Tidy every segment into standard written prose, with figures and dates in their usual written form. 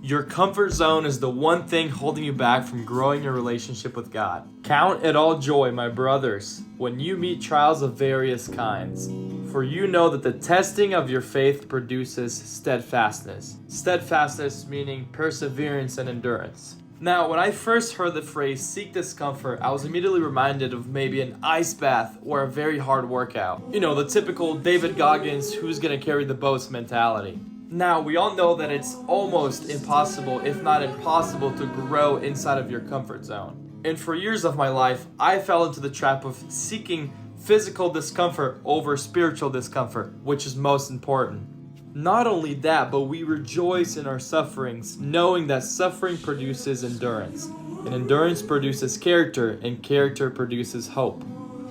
Your comfort zone is the one thing holding you back from growing your relationship with God. Count it all joy, my brothers, when you meet trials of various kinds. For you know that the testing of your faith produces steadfastness. Steadfastness meaning perseverance and endurance. Now, when I first heard the phrase seek discomfort, I was immediately reminded of maybe an ice bath or a very hard workout. You know, the typical David Goggins, who's gonna carry the boats mentality. Now, we all know that it's almost impossible, if not impossible, to grow inside of your comfort zone. And for years of my life, I fell into the trap of seeking physical discomfort over spiritual discomfort, which is most important. Not only that, but we rejoice in our sufferings, knowing that suffering produces endurance, and endurance produces character, and character produces hope.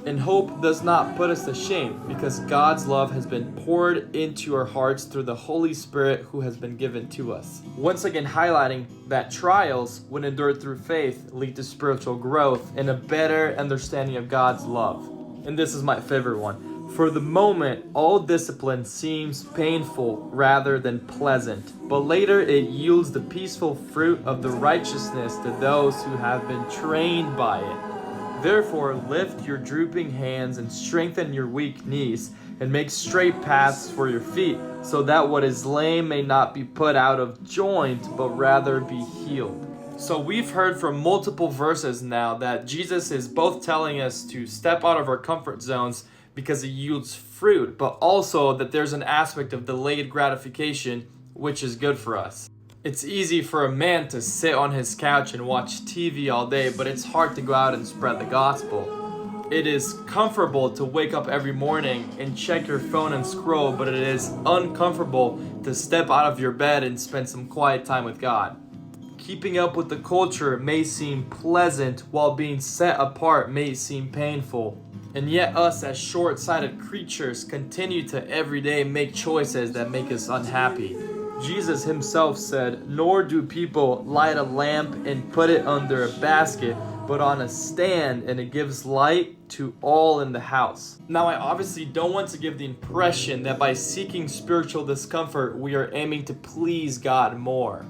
And hope does not put us to shame, because God's love has been poured into our hearts through the Holy Spirit who has been given to us. Once again highlighting that trials, when endured through faith, lead to spiritual growth and a better understanding of God's love. And this is my favorite one. For the moment, all discipline seems painful rather than pleasant, but later it yields the peaceful fruit of the righteousness to those who have been trained by it. Therefore, lift your drooping hands and strengthen your weak knees, and make straight paths for your feet, so that what is lame may not be put out of joint, but rather be healed. So we've heard from multiple verses now that Jesus is both telling us to step out of our comfort zones because it yields fruit, but also that there's an aspect of delayed gratification, which is good for us. It's easy for a man to sit on his couch and watch TV all day, but it's hard to go out and spread the gospel. It is comfortable to wake up every morning and check your phone and scroll, but it is uncomfortable to step out of your bed and spend some quiet time with God. Keeping up with the culture may seem pleasant, while being set apart may seem painful. And yet us as short-sighted creatures continue to every day make choices that make us unhappy. Jesus himself said, "Nor do people light a lamp and put it under a basket, but on a stand, and it gives light to all in the house." Now, I obviously don't want to give the impression that by seeking spiritual discomfort, we are aiming to please God more.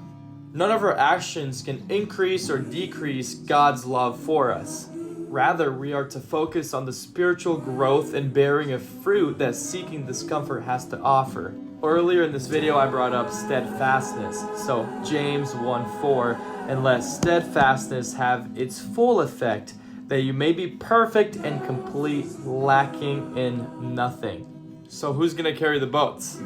None of our actions can increase or decrease God's love for us. Rather, we are to focus on the spiritual growth and bearing of fruit that seeking discomfort has to offer. Earlier in this video, I brought up steadfastness. So James 1:4, and let steadfastness have its full effect, that you may be perfect and complete, lacking in nothing. So who's gonna carry the boats?